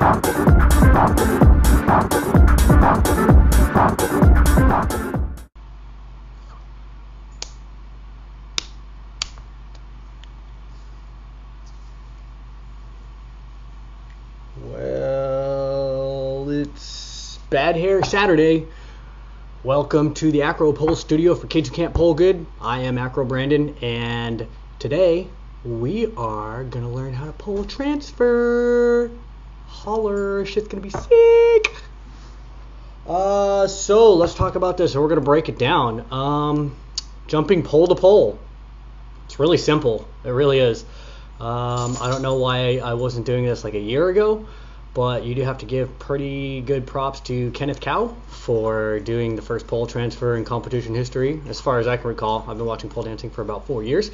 Well, it's Bad Hair Saturday. Welcome to the Accro pole studio for kids who can't pole good. I am Accro Brandon, and today we are gonna learn how to pole transfer. Holler, shit's gonna be sick. So let's talk about this. We're gonna break it down. Jumping pole to pole. It's really simple. It really is. I don't know why I wasn't doing this like a year ago, but you do have to give pretty good props to Kenneth Kao for doing the first pole transfer in competition history, as far as I can recall. I've been watching pole dancing for about 4 years,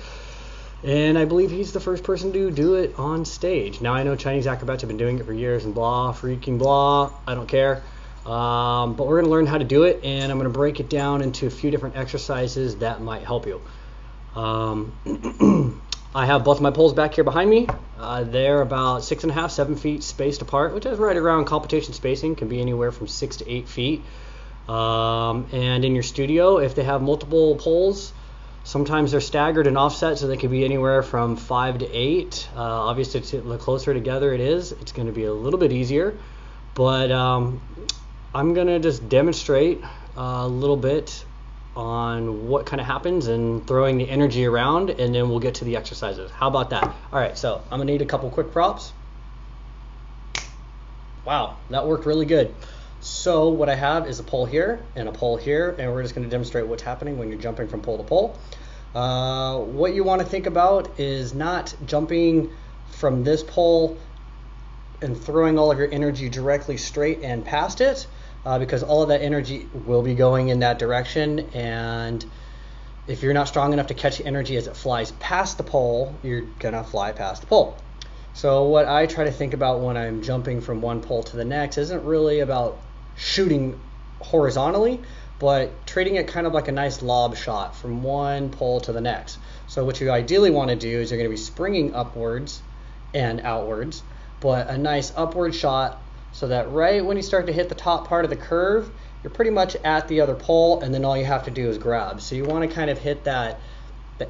and I believe he's the first person to do it on stage. Now, I know Chinese acrobats have been doing it for years and blah, freaking blah, I don't care. But we're going to learn how to do it, and I'm going to break it down into a few different exercises that might help you. I have both of my poles back here behind me. They're about 6.5, 7 feet spaced apart, which is right around competition spacing. Can be anywhere from 6 to 8 feet. And in your studio, if they have multiple poles, sometimes they're staggered and offset, so they can be anywhere from 5 to 8. Obviously, the closer together it is, it's going to be a little bit easier. But I'm going to just demonstrate a little bit on what kind of happens and throwing the energy around, and then we'll get to the exercises. How about that? All right, so I'm gonna need a couple quick props. Wow, that worked really good. So what I have is a pole here and a pole here, and we're just gonna demonstrate what's happening when you're jumping from pole to pole. What you want to think about is not jumping from this pole and throwing all of your energy directly straight and past it, because all of that energy will be going in that direction, and if you're not strong enough to catch the energy as it flies past the pole, you're gonna fly past the pole. So what I try to think about when I'm jumping from one pole to the next isn't really about shooting horizontally, but treating it kind of like a nice lob shot from one pole to the next. So what you ideally want to do is you're going to be springing upwards and outwards, but a nice upward shot, so that right when you start to hit the top part of the curve, you're pretty much at the other pole, and then all you have to do is grab. So you want to kind of hit the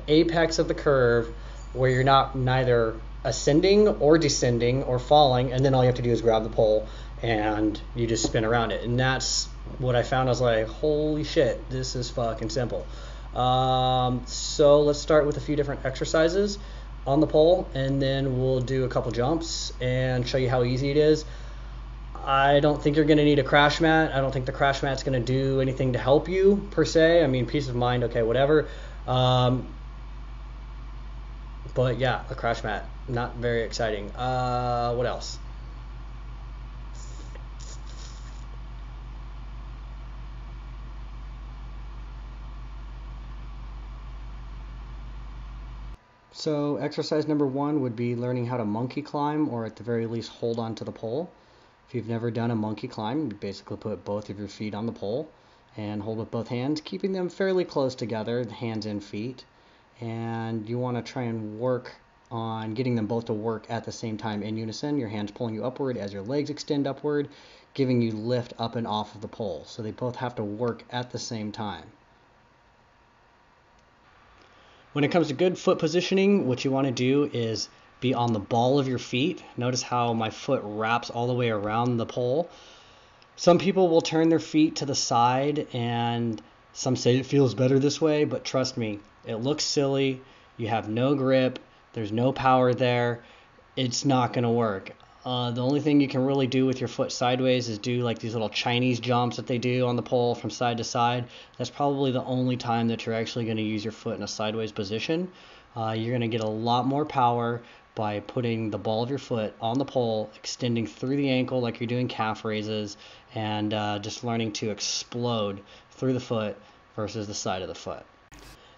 apex of the curve where you're not neither ascending or descending or falling, and then all you have to do is grab the pole and you just spin around it. And that's what I found. I was like, holy shit, this is fucking simple. So let's start with a few different exercises on the pole, and then we'll do a couple jumps and show you how easy it is. I don't think you're going to need a crash mat. I don't think the crash mat's going to do anything to help you per se. I mean, peace of mind, okay, whatever. But yeah, a crash mat, not very exciting. What else? So exercise number 1 would be learning how to monkey climb, or at the very least hold on to the pole. If you've never done a monkey climb, you basically put both of your feet on the pole and hold with both hands, keeping them fairly close together, hands and feet. And you want to try and work on getting them both to work at the same time in unison. Your hands pulling you upward as your legs extend upward, giving you lift up and off of the pole. So they both have to work at the same time. When it comes to good foot positioning, what you want to do is be on the ball of your feet. Notice how my foot wraps all the way around the pole. Some people will turn their feet to the side, and some say it feels better this way, but trust me, it looks silly. You have no grip. There's no power there. It's not going to work. The only thing you can really do with your foot sideways is do like these little Chinese jumps that they do on the pole from side to side. That's probably the only time that you're actually going to use your foot in a sideways position. You're going to get a lot more power by putting the ball of your foot on the pole, extending through the ankle like you're doing calf raises, and just learning to explode through the foot versus the side of the foot.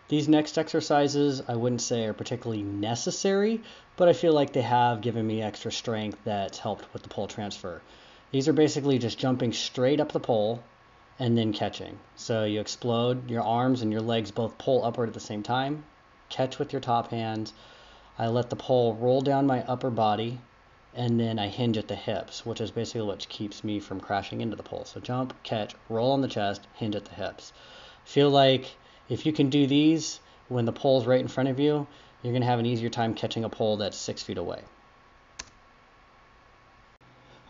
These next exercises I wouldn't say are particularly necessary, but I feel like they have given me extra strength that's helped with the pole transfer. These are basically just jumping straight up the pole and then catching. So you explode, your arms and your legs both pull upward at the same time, catch with your top hands. I let the pole roll down my upper body, and then I hinge at the hips, which is basically what keeps me from crashing into the pole. So jump, catch, roll on the chest, hinge at the hips. Feel like if you can do these when the pole's right in front of you, you're going to have an easier time catching a pole that's 6 feet away.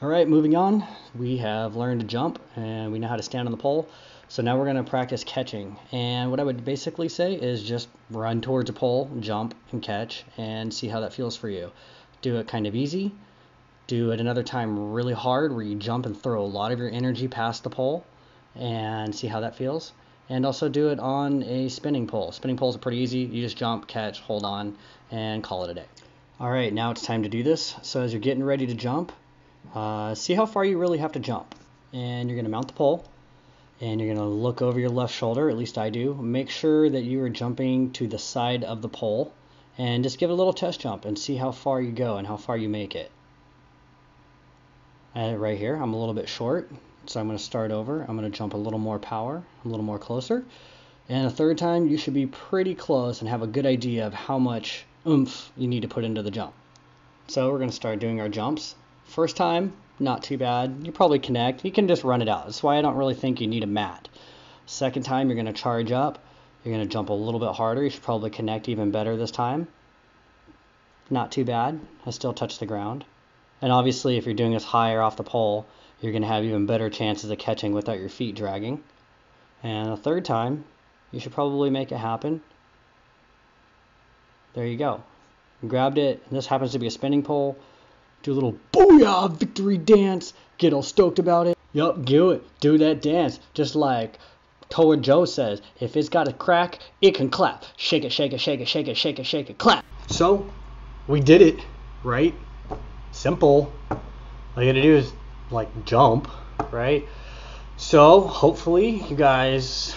All right, moving on. We have learned to jump and we know how to stand on the pole. So now we're going to practice catching. And what I would basically say is just run towards a pole, jump and catch, and see how that feels for you. Do it kind of easy. Do it another time really hard where you jump and throw a lot of your energy past the pole and see how that feels. And also do it on a spinning pole. Spinning poles are pretty easy. You just jump, catch, hold on, and call it a day. All right, now it's time to do this. So as you're getting ready to jump, see how far you really have to jump. And you're going to mount the pole. And you're going to look over your left shoulder, at least I do. Make sure that you are jumping to the side of the pole. And just give it a little test jump and see how far you go and how far you make it. Right here, I'm a little bit short. So I'm going to start over. I'm going to jump a little more power, a little more closer. And the third time, you should be pretty close and have a good idea of how much oomph you need to put into the jump. So we're going to start doing our jumps. First time, not too bad. You probably connect. You can just run it out. That's why I don't really think you need a mat. Second time, you're going to charge up. You're going to jump a little bit harder. You should probably connect even better this time. Not too bad. I still touch the ground. And obviously, if you're doing this higher off the pole, you're going to have even better chances of catching without your feet dragging. And the third time, you should probably make it happen. There you go. You grabbed it. This happens to be a spinning pole. Do a little booyah victory dance. Get all stoked about it. Yup, do it. Do that dance. Just like Toa Joe says, if it's got a crack, it can clap. Shake it, shake it, shake it, shake it, shake it, shake it, clap. So, we did it, right? Simple. All you gotta do is like jump, right? So hopefully you guys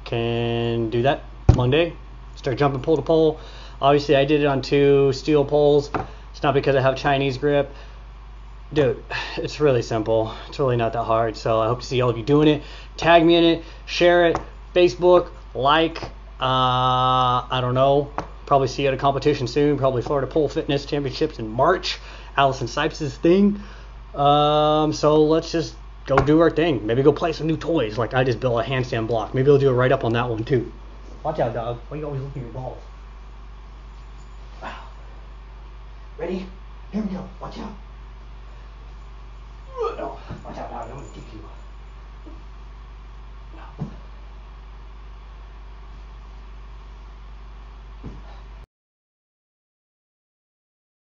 can do that Monday. Start jumping pole to pole. Obviously I did it on 2 steel poles. It's not because I have Chinese grip. Dude, it's really simple. It's really not that hard. So I hope to see all of you doing it. Tag me in it, share it, Facebook, like, I don't know. Probably see you at a competition soon. Probably Florida Pole Fitness Championships in March. Allison Sipes' thing. So let's just go do our thing. Maybe go play some new toys. Like I just built a handstand block. Maybe I'll do it right up on that one too. Watch out, dog. Why are you always looking at your balls? Wow. Ready? Here we go. Watch out. No. Watch out, dog. I'm going to kick you. No.